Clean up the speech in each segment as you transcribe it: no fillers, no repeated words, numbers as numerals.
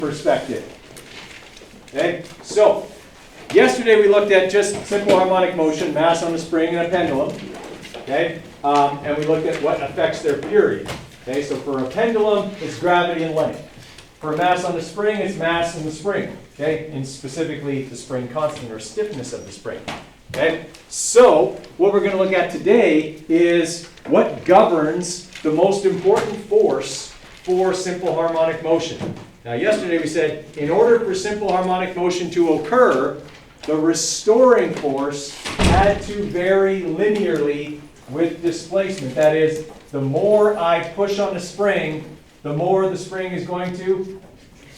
perspective. Okay, so yesterday we looked at just simple harmonic motion, mass on a spring and a pendulum. Okay, and we looked at what affects their period. Okay, so for a pendulum, it's gravity and length. For a mass on a spring, it's mass in the spring. Okay, and specifically the spring constant or stiffness of the spring. Okay, so what we're going to look at today is what governs the most important force for simple harmonic motion. Now, yesterday we said in order for simple harmonic motion to occur, the restoring force had to vary linearly with displacement. That is, the more I push on the spring, the more the spring is going to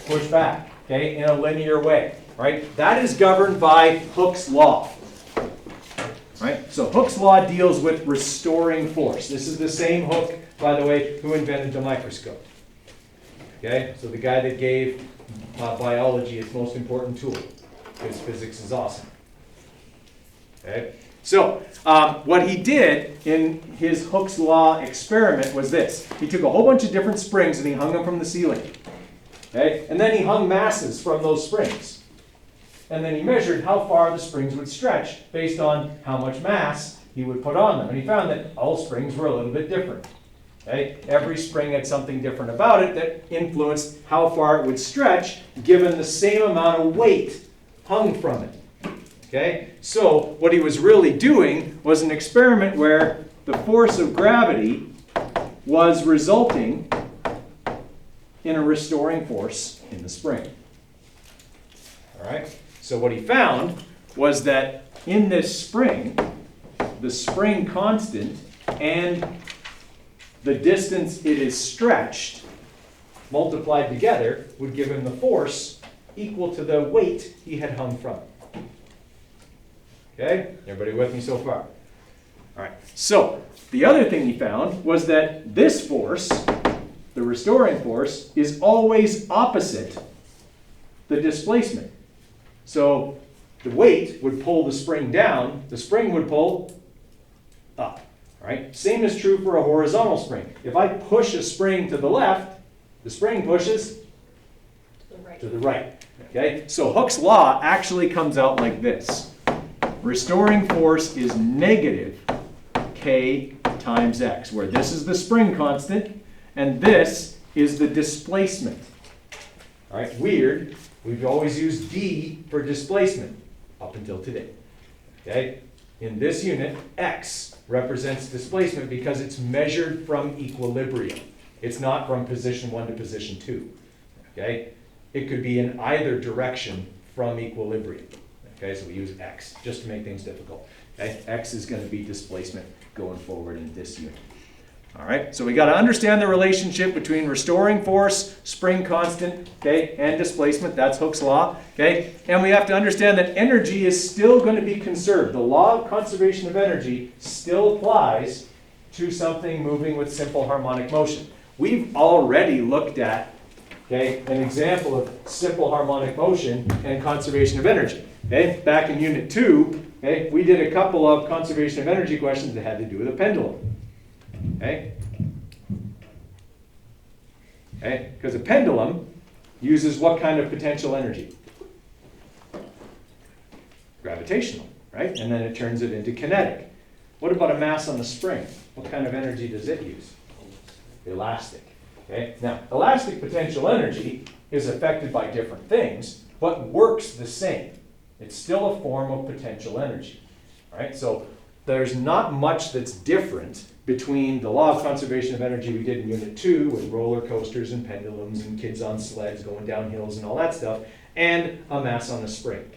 push back, okay, in a linear way, right? That is governed by Hooke's law, right? So Hooke's law deals with restoring force. This is the same Hooke, by the way, who invented the microscope. Okay, so the guy that gave biology its most important tool, because physics is awesome. Okay, so what he did in his Hooke's law experiment was this. He took a whole bunch of different springs and he hung them from the ceiling. Okay, and then he hung masses from those springs. And then he measured how far the springs would stretch based on how much mass he would put on them. And he found that all springs were a little bit different. Okay? Every spring had something different about it that influenced how far it would stretch given the same amount of weight hung from it. Okay? So what he was really doing was an experiment where the force of gravity was resulting in a restoring force in the spring. All right? So what he found was that in this spring, the spring constant and the distance it is stretched multiplied together would give him the force equal to the weight he had hung from it. Okay? Everybody with me so far? All right. So the other thing he found was that this force, the restoring force, is always opposite the displacement. So the weight would pull the spring down, the spring would pull up. Right? Same is true for a horizontal spring. If I push a spring to the left, the spring pushes to the right. Okay? So Hooke's law actually comes out like this. Restoring force is negative k times x, where this is the spring constant and this is the displacement. All right? Weird. We've always used d for displacement up until today. Okay? In this unit, x represents displacement because it's measured from equilibrium. It's not from position 1 to position 2. Okay? It could be in either direction from equilibrium. Okay, so we use x just to make things difficult. Okay? X is going to be displacement going forward in this unit. All right, so we got to understand the relationship between restoring force, spring constant, okay, and displacement. That's Hooke's law. Okay, and we have to understand that energy is still going to be conserved. The law of conservation of energy still applies to something moving with simple harmonic motion. We've already looked at, okay, an example of simple harmonic motion and conservation of energy. Okay, back in Unit 2, okay, we did a couple of conservation of energy questions that had to do with a pendulum. Okay? Okay? Because a pendulum uses what kind of potential energy? Gravitational, right? And then it turns it into kinetic. What about a mass on the spring? What kind of energy does it use? Elastic. Okay? Now, elastic potential energy is affected by different things, but works the same. It's still a form of potential energy. Right? So there's not much that's different between the law of conservation of energy we did in Unit 2 with roller coasters and pendulums and kids on sleds going down hills and all that stuff, and a mass on a spring.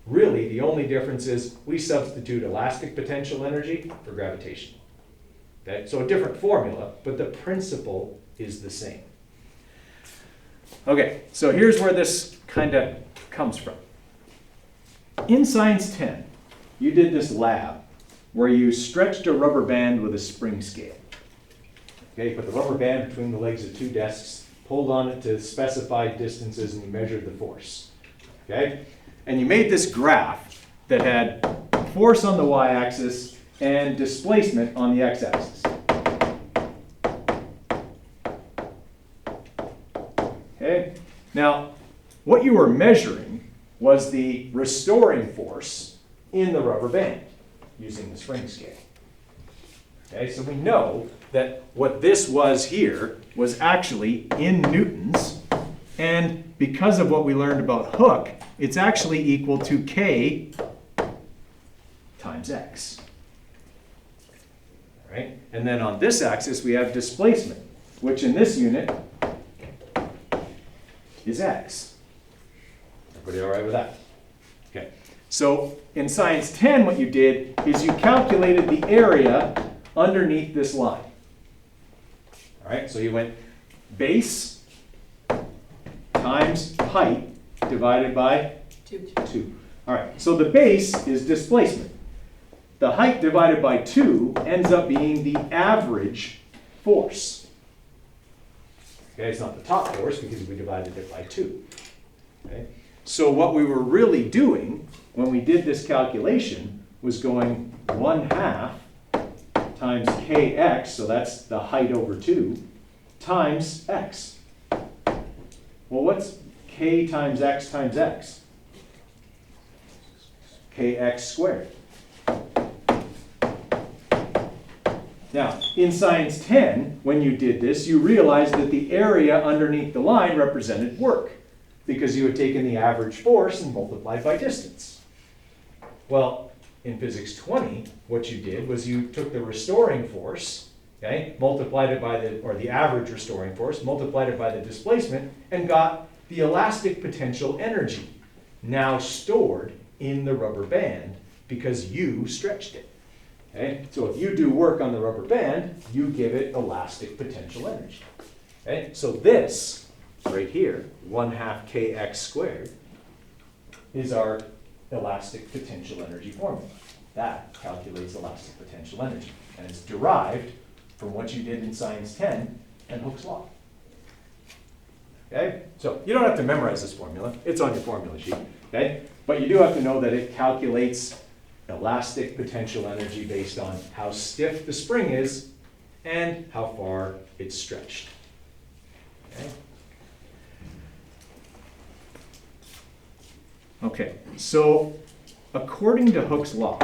Really, the only difference is we substitute elastic potential energy for gravitational. Okay? So a different formula, but the principle is the same. Okay, so here's where this kind of comes from. In Science 10, you did this lab where you stretched a rubber band with a spring scale. Okay, you put the rubber band between the legs of two desks, pulled on it to specified distances, and you measured the force. Okay? And you made this graph that had force on the y-axis and displacement on the x-axis. Okay? Now, what you were measuring was the restoring force in the rubber band using the spring scale. Okay, so we know that what this was here was actually in newtons, and because of what we learned about Hooke, it's actually equal to K times X. All right, and then on this axis we have displacement, which in this unit is X. Everybody all right with that? Okay, so in Science 10 what you did is you calculated the area underneath this line. All right, so you went base times height divided by 2. All right, so the base is displacement. The height divided by 2 ends up being the average force. Okay, it's not the top force because we divided it by 2. Okay, so what we were really doing when we did this calculation was going 1/2 times kx, so that's the height over 2, times x. Well, what's k times x times x? Kx squared. Now, in Science 10, when you did this, you realized that the area underneath the line represented work, because you had taken the average force and multiplied by distance. Well, in Physics 20, what you did was you took the restoring force, okay, multiplied it by the average restoring force, multiplied it by the displacement, and got the elastic potential energy, now stored in the rubber band because you stretched it. Okay? So if you do work on the rubber band, you give it elastic potential energy. Okay? So this, right here, 1/2 kx squared, is our elastic potential energy formula. That calculates elastic potential energy. And it's derived from what you did in Science 10 and Hooke's law. Okay? So you don't have to memorize this formula. It's on your formula sheet. Okay? But you do have to know that it calculates elastic potential energy based on how stiff the spring is and how far it's stretched. Okay? Okay, so according to Hooke's law,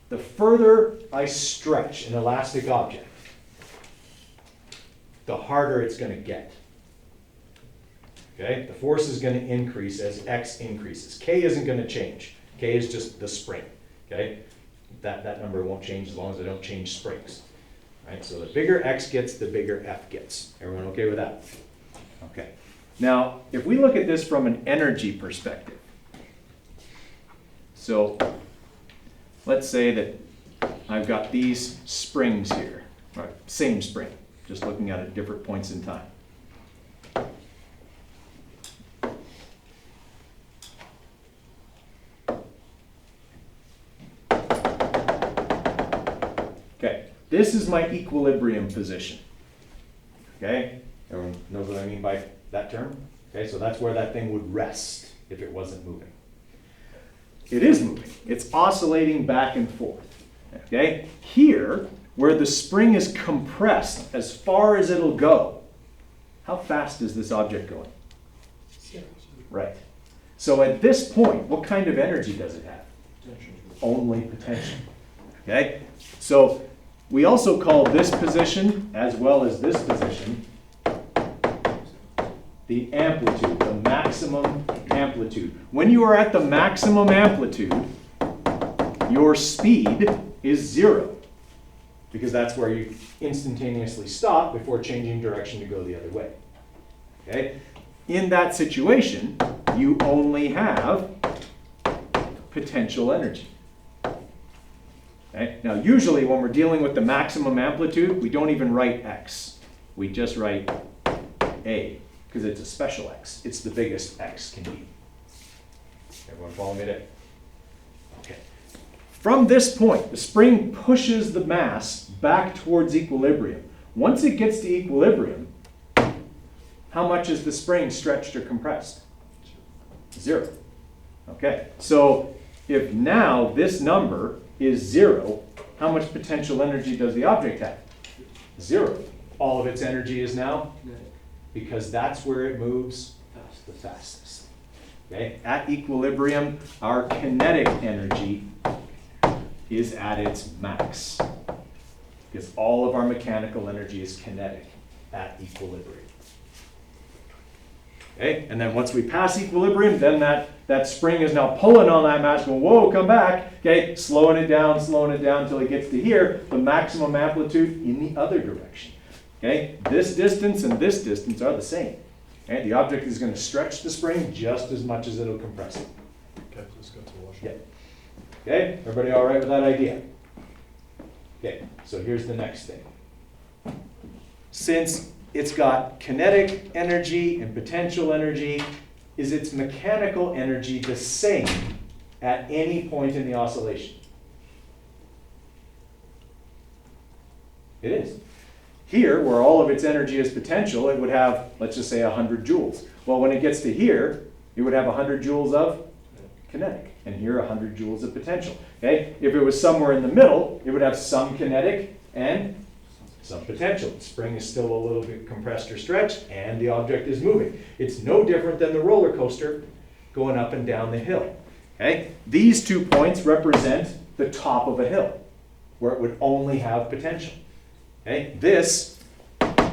the further I stretch an elastic object, the harder it's going to get. Okay, the force is going to increase as x increases. K isn't going to change. K is just the spring. Okay, that number won't change as long as I don't change springs. Right, so the bigger x gets, the bigger F gets. Everyone okay with that? Okay. Now, if we look at this from an energy perspective, so let's say that I've got these springs here, all right, same spring, just looking at it at different points in time. Okay, this is my equilibrium position. Okay, everyone knows what I mean by that term? Okay, so that's where that thing would rest if it wasn't moving. It is moving. It's oscillating back and forth. Okay, here, where the spring is compressed as far as it'll go, how fast is this object going? Right. So at this point, what kind of energy does it have? Potential. Only potential. Okay, so we also call this position, as well as this position, the amplitude, the maximum amplitude. When you are at the maximum amplitude, your speed is 0, because that's where you instantaneously stop before changing direction to go the other way. Okay? In that situation, you only have potential energy. Okay? Now, usually when we're dealing with the maximum amplitude, we don't even write x. We just write a, because it's a special x. It's the biggest x can be. Everyone follow me there? Okay. From this point, the spring pushes the mass back towards equilibrium. Once it gets to equilibrium, how much is the spring stretched or compressed? 0. Okay, so if now this number is 0, how much potential energy does the object have? 0. all of its energy is now? Because that's where it moves the fastest. Okay? At equilibrium, our kinetic energy is at its max. Because all of our mechanical energy is kinetic at equilibrium. Okay? And then once we pass equilibrium, then that spring is now pulling on that mass, going, whoa, come back. Okay? Slowing it down until it gets to here, the maximum amplitude in the other direction. Okay? This distance and this distance are the same. Okay? The object is going to stretch the spring just as much as it'll compress it. Okay, let's go to wash. Yeah. Okay? Everybody all right with that idea? Okay, so here's the next thing. Since it's got kinetic energy and potential energy, is its mechanical energy the same at any point in the oscillation? It is. Here, where all of its energy is potential, it would have, let's just say, 100 joules. Well, when it gets to here, it would have 100 joules of kinetic, and here 100 joules of potential. Okay? If it was somewhere in the middle, it would have some kinetic and some potential. The spring is still a little bit compressed or stretched, and the object is moving. It's no different than the roller coaster going up and down the hill. Okay? These 2 points represent the top of a hill, where it would only have potential. Okay? This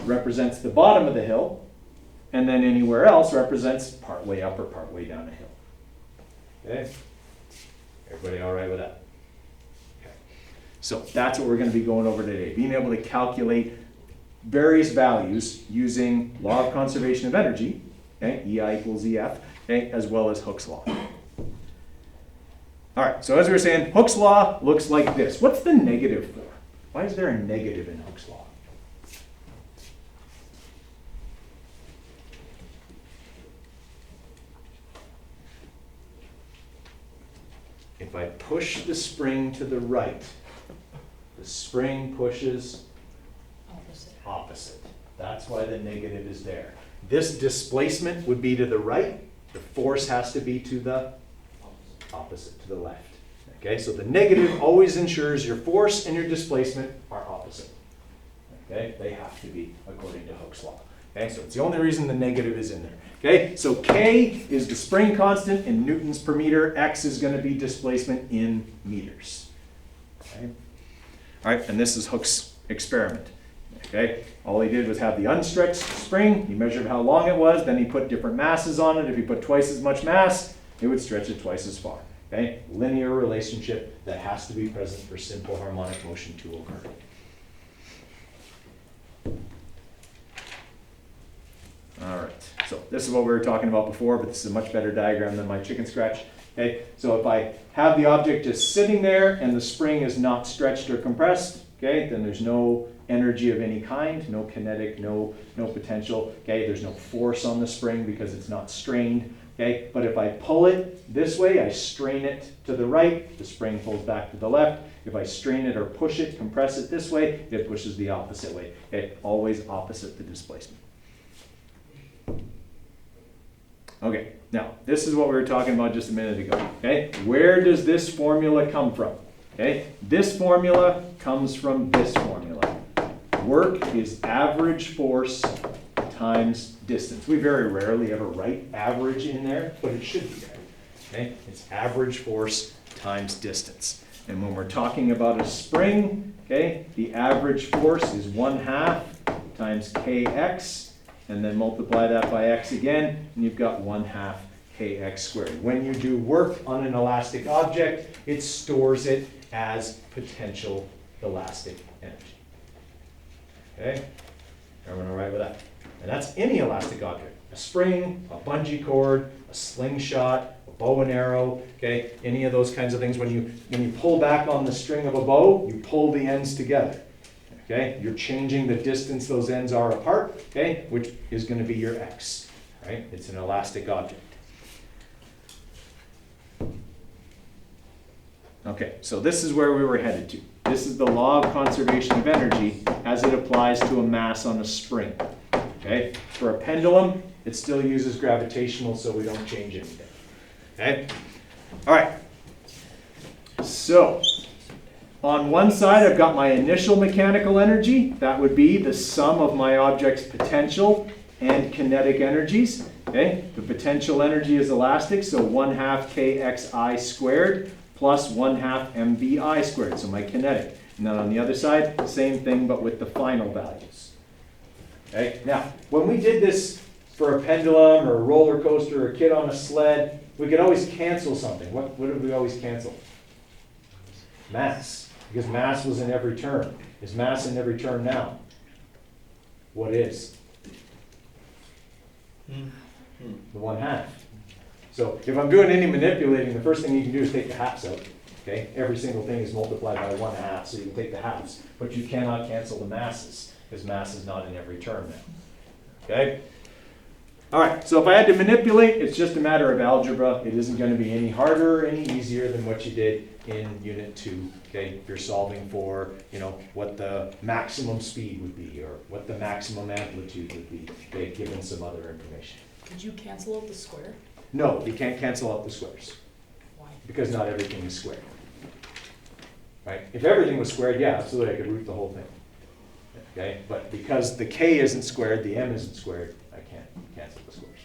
represents the bottom of the hill, and then anywhere else represents part way up or part way down the hill. Okay? Everybody all right with that? Okay. So that's what we're going to be going over today. Being able to calculate various values using law of conservation of energy, okay? EI equals EF, okay? As well as Hooke's law. All right, so as we were saying, Hooke's law looks like this. What's the negative for? Why is there a negative in Hooke's law? If I push the spring to the right, the spring pushes opposite. That's why the negative is there. This displacement would be to the right. The force has to be to the opposite, to the left. Okay, so the negative always ensures your force and your displacement are opposite. Okay, they have to be according to Hooke's law. Okay, so it's the only reason the negative is in there. Okay, so K is the spring constant in newtons per meter. X is going to be displacement in meters. Okay. All right, and this is Hooke's experiment. Okay, all he did was have the unstretched spring. He measured how long it was. Then he put different masses on it. If he put twice as much mass, it would stretch it twice as far. Okay, linear relationship that has to be present for simple harmonic motion to occur. All right, so this is what we were talking about before, but this is a much better diagram than my chicken scratch. Okay, so if I have the object just sitting there and the spring is not stretched or compressed, okay, then there's no energy of any kind, no kinetic, no potential. Okay, there's no force on the spring because it's not strained. Okay, but if I pull it this way, I strain it to the right, the spring pulls back to the left. If I strain it or push it, compress it this way, it pushes the opposite way. Okay, always opposite the displacement. Okay, now this is what we were talking about just a minute ago. Okay, where does this formula come from? Okay, this formula comes from this formula. Work is average force times distance. We very rarely ever write average in there, but it should be there. Okay, it's average force times distance. And when we're talking about a spring, okay, the average force is 1/2 times kx. And then multiply that by x again, and you've got 1/2 kx squared. When you do work on an elastic object, it stores it as potential elastic energy. Okay? Everyone all right with that? And that's any elastic object. A spring, a bungee cord, a slingshot, a bow and arrow, okay? Any of those kinds of things. When you pull back on the string of a bow, you pull the ends together. Okay, you're changing the distance those ends are apart, okay, which is going to be your x, right? It's an elastic object. Okay, so this is where we were headed to. This is the law of conservation of energy as it applies to a mass on a spring. Okay, for a pendulum, it still uses gravitational, so we don't change anything. Okay, all right. So On one side, I've got my initial mechanical energy. That would be the sum of my object's potential and kinetic energies. Okay, the potential energy is elastic, so 1/2 kxi squared plus 1/2 mvi squared, so my kinetic. And then on the other side, same thing, but with the final values. Okay, now, when we did this for a pendulum or a roller coaster or a kid on a sled, we could always cancel something. What did we always cancel? Mass, because mass was in every term. Is mass in every term now? What is? The 1/2. So if I'm doing any manipulating, the first thing you can do is take the halves out. Okay, every single thing is multiplied by 1/2, so you can take the halves, but you cannot cancel the masses because mass is not in every term now. Okay. All right, so if I had to manipulate, it's just a matter of algebra. It isn't going to be any harder or any easier than what you did in Unit 2. Okay, if you're solving for, what the maximum speed would be or what the maximum amplitude would be, okay, given some other information. Could you cancel out the square? No, you can't cancel out the squares Why? because not everything is squared. Right? If everything was squared, yeah, absolutely, I could root the whole thing. Okay, but because the k isn't squared, the m isn't squared, I can't cancel the squares.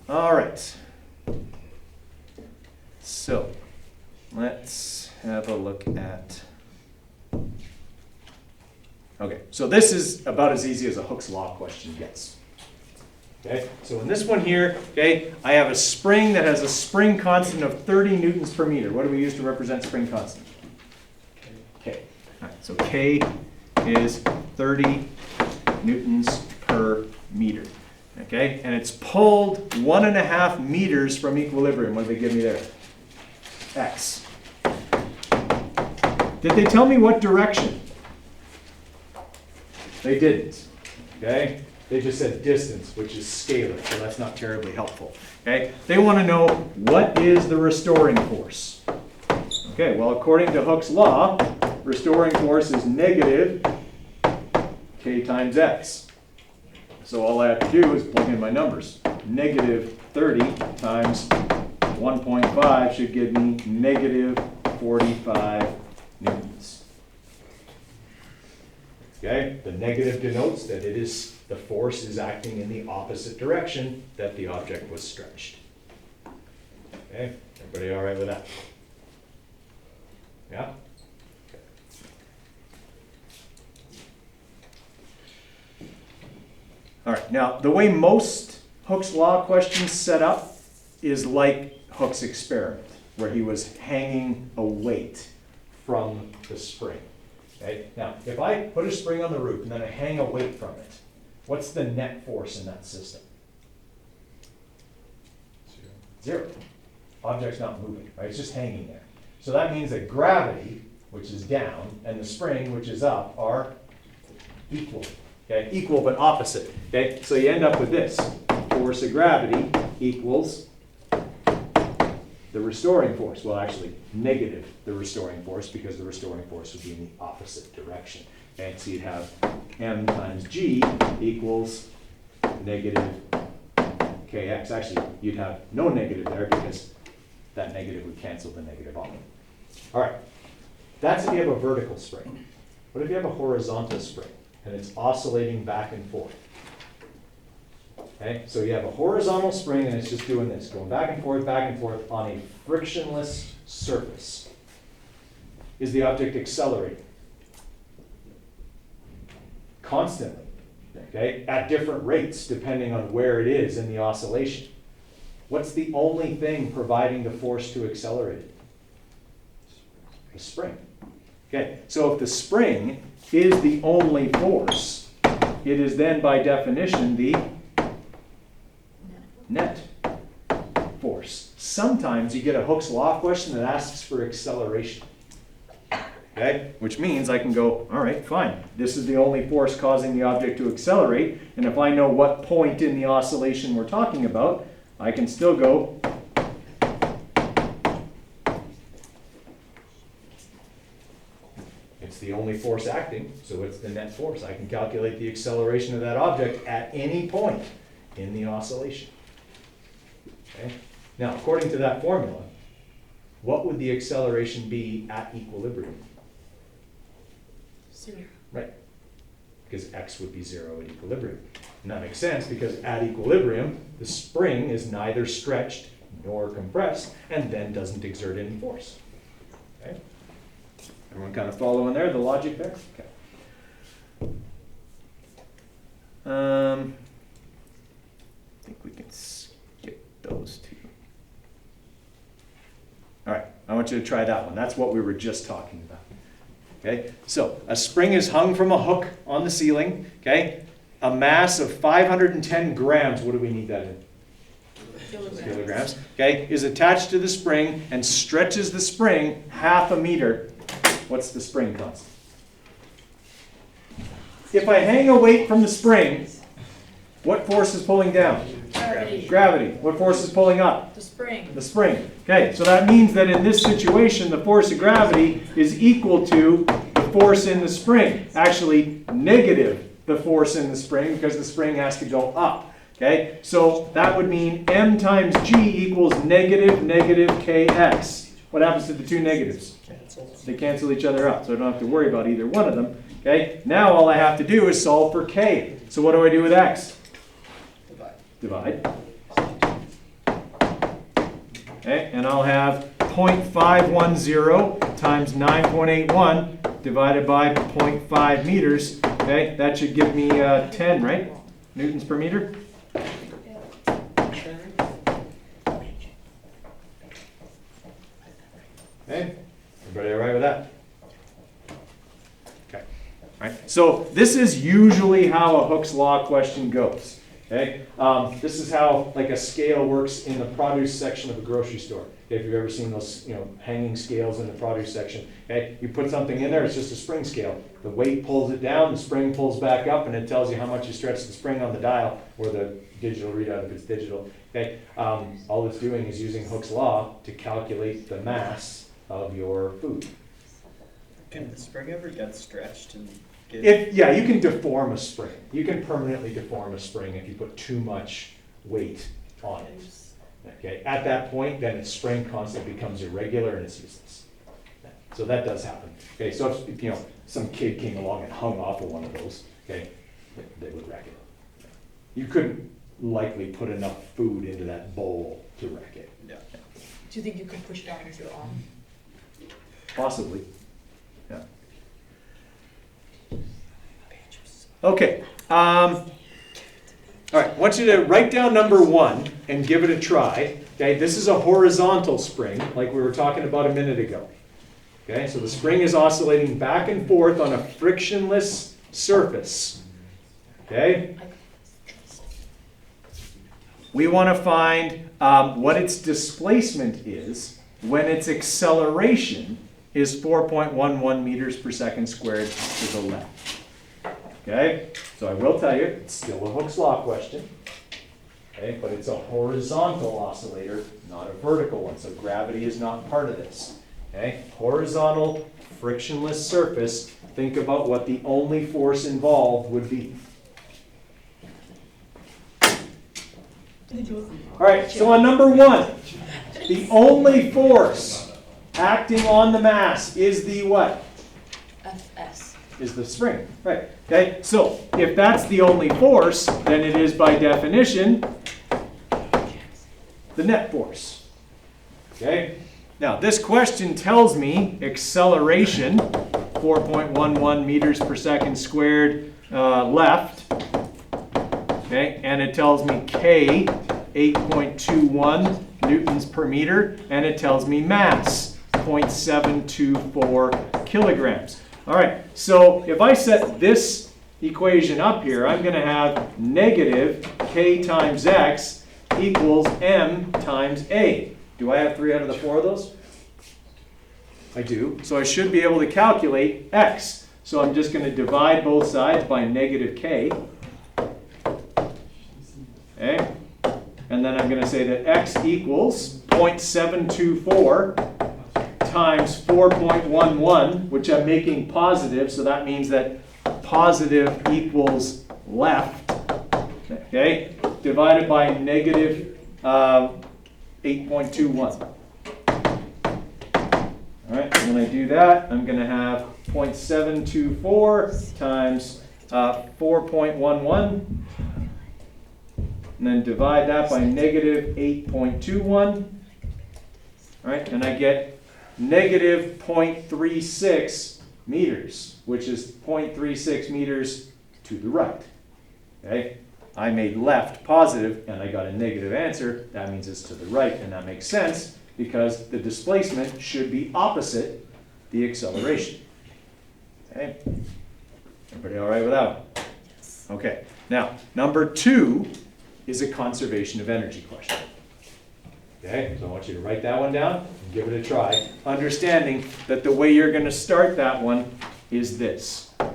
All right. So let's have a look at. Okay, so this is about as easy as a Hooke's law question gets. Okay, so in this one here, okay, I have a spring that has a spring constant of 30 newtons per meter. What do we use to represent spring constant? K. All right, so K is 30 newtons per meter. Okay, and it's pulled 1.5 meters from equilibrium. What did they give me there? X. Did they tell me what direction? They didn't. Okay? They just said distance, which is scalar, so that's not terribly helpful. Okay? They want to know what is the restoring force. Okay, well, according to Hooke's law, restoring force is negative K times X. So all I have to do is plug in my numbers. Negative 30 times 1.5 should give me negative 45 newtons. Okay, the negative denotes that the force is acting in the opposite direction that the object was stretched. Okay, everybody all right with that? Yeah? All right, now the way most Hooke's law questions set up is like Hooke's experiment, where he was hanging a weight from the spring. Okay, now if I put a spring on the roof and then I hang a weight from it, what's the net force in that system? Zero. Object's not moving, right? It's just hanging there. So that means that gravity, which is down, and the spring, which is up, are equal. Okay, equal but opposite. Okay, so you end up with this. Force of gravity equals the restoring force. Well, actually, negative the restoring force, because the restoring force would be in the opposite direction. Okay, so you'd have m times g equals negative kx. Actually, you'd have no negative there because that negative would cancel the negative off. All right, that's if you have a vertical spring. What if you have a horizontal spring and it's oscillating back and forth? Okay, so you have a horizontal spring and it's just doing this, going back and forth on a frictionless surface. Is the object accelerating? Constantly, okay, at different rates depending on where it is in the oscillation. What's the only thing providing the force to accelerate it? The spring. Okay, so if the spring is the only force, it is then by definition the net force. Sometimes you get a Hooke's law question that asks for acceleration. Okay, which means I can go, all right, fine. This is the only force causing the object to accelerate, and if I know what point in the oscillation we're talking about, I can still go it's the only force acting, so it's the net force. I can calculate the acceleration of that object at any point in the oscillation. Okay? Now, according to that formula, what would the acceleration be at equilibrium? 0. Right, because x would be 0 at equilibrium. And that makes sense because at equilibrium, the spring is neither stretched nor compressed and then doesn't exert any force. Okay? Everyone kind of following there, the logic there? Okay. I think we can skip those two. All right, I want you to try that one. That's what we were just talking about. Okay, so a spring is hung from a hook on the ceiling. Okay, a mass of 510 grams. What do we need that in? Kilograms. Okay, is attached to the spring and stretches the spring ½ a meter. What's the spring constant? If I hang a weight from the spring, what force is pulling down? Gravity. Gravity. What force is pulling up? The spring. The spring. Okay, so that means that in this situation, the force of gravity is equal to the force in the spring. Actually, negative the force in the spring because the spring has to go up. Okay, so that would mean m times g equals negative kx. What happens to the two negatives? They cancel each other out, so I don't have to worry about either one of them. Okay, now all I have to do is solve for k. So what do I do with x? Divide. Okay, and I'll have 0.510 times 9.81 divided by 0.5 meters. Okay, that should give me 10, right? Newtons per meter. Okay, everybody all right with that? Okay, all right. So this is usually how a Hooke's law question goes. Okay, this is how like a scale works in the produce section of a grocery store. Okay, if you've ever seen those, hanging scales in the produce section. Okay, you put something in there, it's just a spring scale. The weight pulls it down, the spring pulls back up, and it tells you how much you stretch the spring on the dial or the digital readout if it's digital. Okay, all it's doing is using Hooke's law to calculate the mass of your food. Can the spring ever get stretched and get... You can deform a spring. You can permanently deform a spring if you put too much weight on it. Okay, at that point, then its spring constant becomes irregular and it's useless. So that does happen. Okay, so if some kid came along and hung off of one of those, okay, they would wreck it. You couldn't likely put enough food into that bowl to wreck it. Yeah. Do you think you could push down with your arm? Possibly. Yeah. Okay. All right. I want you to write down number 1 and give it a try. Okay. This is a horizontal spring, like we were talking about a minute ago. Okay. So the spring is oscillating back and forth on a frictionless surface. Okay. We want to find what its displacement is when its acceleration is 4.11 meters per second squared to the left. Okay, so I will tell you, it's still a Hooke's law question. Okay, but it's a horizontal oscillator, not a vertical one, so gravity is not part of this. Okay, horizontal, frictionless surface, think about what the only force involved would be. All right, so on number 1, the only force acting on the mass is the what? Fs. Is the spring, right? Okay, so if that's the only force, then it is by definition the net force. Okay, now this question tells me acceleration 4.11 meters per second squared left. Okay, and it tells me K 8.21 newtons per meter, and it tells me mass 0.724 kilograms. All right, so if I set this equation up here, I'm going to have negative K times X equals M times A. Do I have 3 out of the 4 of those? I do. So I should be able to calculate X. So I'm just going to divide both sides by negative K. Okay. And then I'm going to say that X equals 0.724 times 4.11, which I'm making positive, so that means that positive equals left, okay, divided by negative 8.21. when I do that, I'm going to have 0.724 times 4.11, and then divide that by negative 8.21, right? And I get negative 0.36 meters, which is 0.36 meters to the right, okay? I made left positive, and I got a negative answer. That means it's to the right, and that makes sense because the displacement should be opposite the acceleration. Okay? Everybody all right with that? Yes. Okay. Now, number 2 is a conservation of energy question. Okay, so I want you to write that one down and give it a try, understanding that the way you're going to start that one is this. Oh,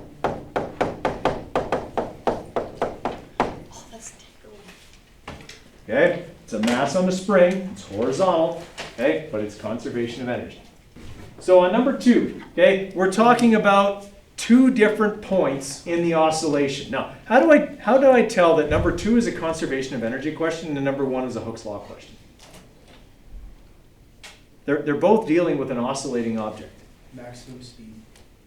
that's terrible. Okay, it's a mass on the spring, it's horizontal, okay, but it's conservation of energy. So on number 2, okay, we're talking about 2 different points in the oscillation. Now, how do I tell that number 2 is a conservation of energy question and number 1 is a Hooke's law question? They're both dealing with an oscillating object. Maximum speed.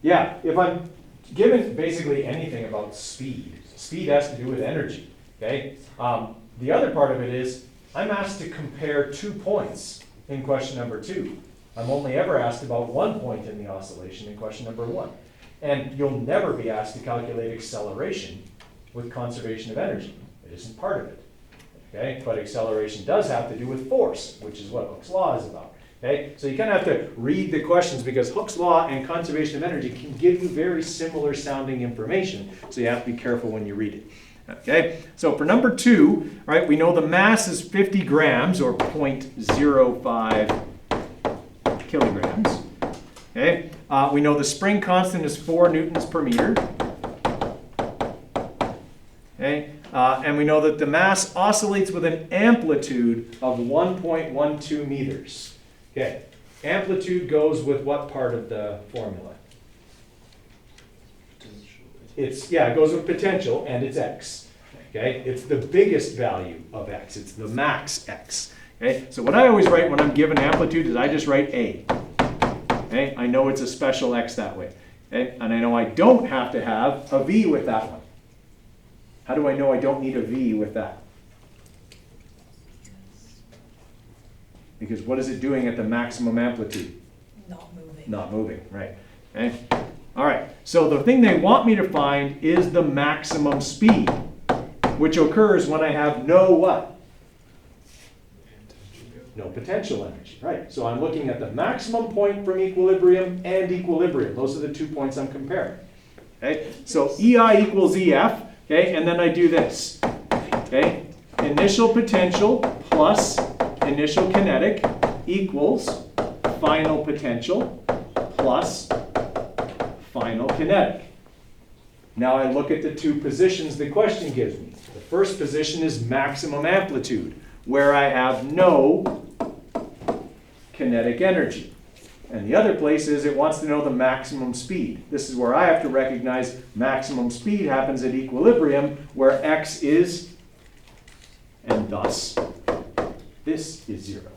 Yeah, if I'm given basically anything about speed, speed has to do with energy, okay? The other part of it is, I'm asked to compare 2 points in question number 2. I'm only ever asked about 1 point in the oscillation in question number 1. And you'll never be asked to calculate acceleration with conservation of energy. It isn't part of it, okay? But acceleration does have to do with force, which is what Hooke's law is about. Okay, so you kind of have to read the questions because Hooke's law and conservation of energy can give you very similar sounding information, so you have to be careful when you read it. Okay, so for number 2, right, we know the mass is 50 grams or 0.05 kilograms. Okay, we know the spring constant is 4 newtons per meter. Okay, and we know that the mass oscillates with an amplitude of 1.12 meters. Okay, amplitude goes with what part of the formula? It goes with potential and it's x. Okay, it's the biggest value of x. It's the max x. Okay, so what I always write when I'm given amplitude is I just write a. Okay, I know it's a special x that way. Okay, and I know I don't have to have a v with that one. How do I know I don't need a v with that? Because what is it doing at the maximum amplitude? Not moving. Not moving, right. Okay. All right, so the thing they want me to find is the maximum speed, which occurs when I have no what? No potential energy, right. So I'm looking at the maximum point from equilibrium and equilibrium. Those are the 2 points I'm comparing. Okay, so EI equals EF, okay, and then I do this. Okay, initial potential plus initial kinetic equals final potential plus final kinetic. Now I look at the 2 positions the question gives me. The first position is maximum amplitude, where I have no kinetic energy. And the other place is it wants to know the maximum speed. This is where I have to recognize maximum speed happens at equilibrium, where x is, and thus this is 0.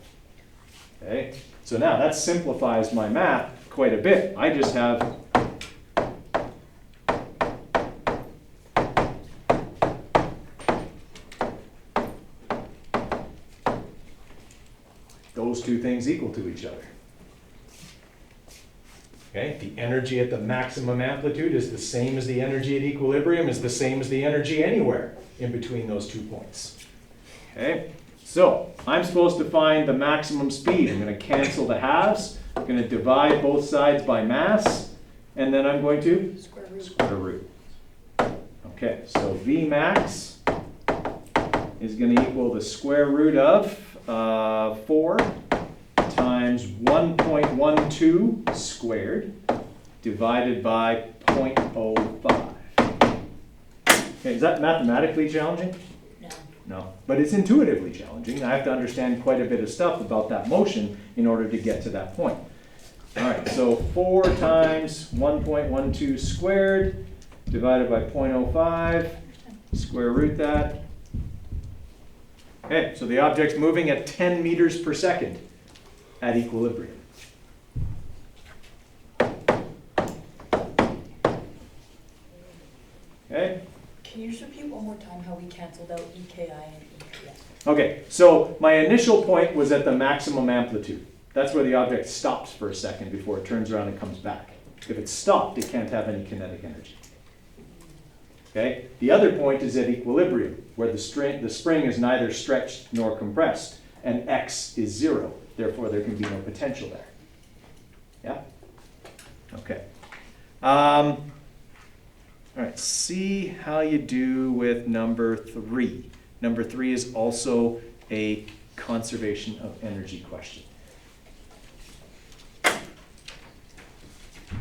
Okay, so now that simplifies my math quite a bit. I just have those 2 things equal to each other. Okay, the energy at the maximum amplitude is the same as the energy at equilibrium, is the same as the energy anywhere in between those 2 points. Okay, so I'm supposed to find the maximum speed. I'm going to cancel the halves. I'm going to divide both sides by mass, and then I'm going to Square root. square root. Okay, so V max is going to equal the square root of 4 times 1.12 squared divided by 0.05. Okay, is that mathematically challenging? No. No, but it's intuitively challenging. I have to understand quite a bit of stuff about that motion in order to get to that point. All right, so 4 times 1.12 squared divided by 0.05, square root that. Okay, so the object's moving at 10 meters per second at equilibrium. Can you just repeat one more time how we canceled out EKI and EPS? Okay, so my initial point was at the maximum amplitude. That's where the object stops for a second before it turns around and comes back. If it's stopped, it can't have any kinetic energy. Okay? The other point is at equilibrium, where the spring is neither stretched nor compressed, and x is 0. Therefore, there can be no potential there. Yeah? Okay. All right, see how you do with number 3. Number 3 is also a conservation of energy question.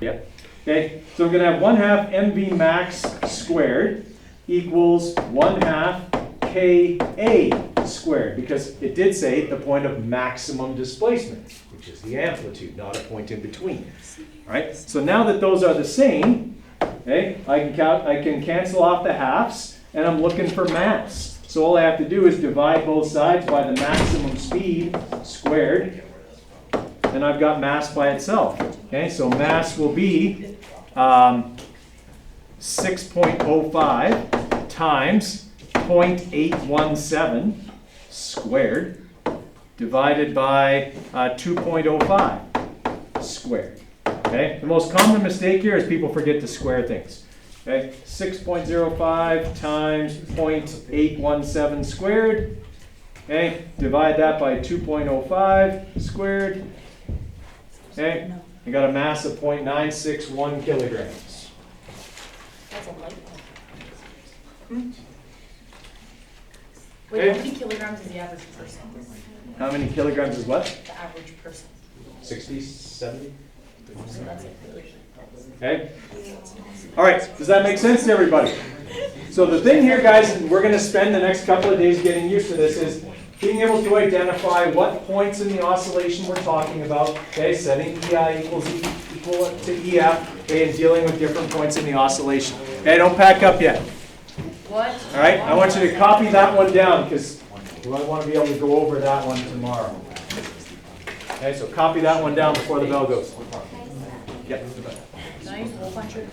Yep. Okay, so we're going to have 1/2 mv max squared equals 1/2 Ka squared, because it did say the point of maximum displacement, which is the amplitude, not a point in between. All right, so now that those are the same, okay, I can cancel off the halves, and I'm looking for mass. So all I have to do is divide both sides by the maximum speed squared, and I've got mass by itself. Okay, so mass will be 6.05 times 0.817 squared divided by 2.05 squared. Okay, the most common mistake here is people forget to square things. Okay, 6.05 times 0.817 squared. Okay, divide that by 2.05 squared. Okay, you got a mass of 0.961 kilograms. That's a light one. Okay. Wait, how many kilograms is the average person? How many kilograms is what? The average person. 60, 70? So that's like really. Okay? All right, does that make sense to everybody? So the thing here, guys, and we're going to spend the next couple of days getting used to this, is being able to identify what points in the oscillation we're talking about, okay, setting EI equal to EF, okay, and dealing with different points in the oscillation. Okay, don't pack up yet. What? All right, I want you to copy that one down, because we want to be able to go over that one tomorrow. Okay, so copy that one down before the bell goes. Yep. Can I use a hole puncher?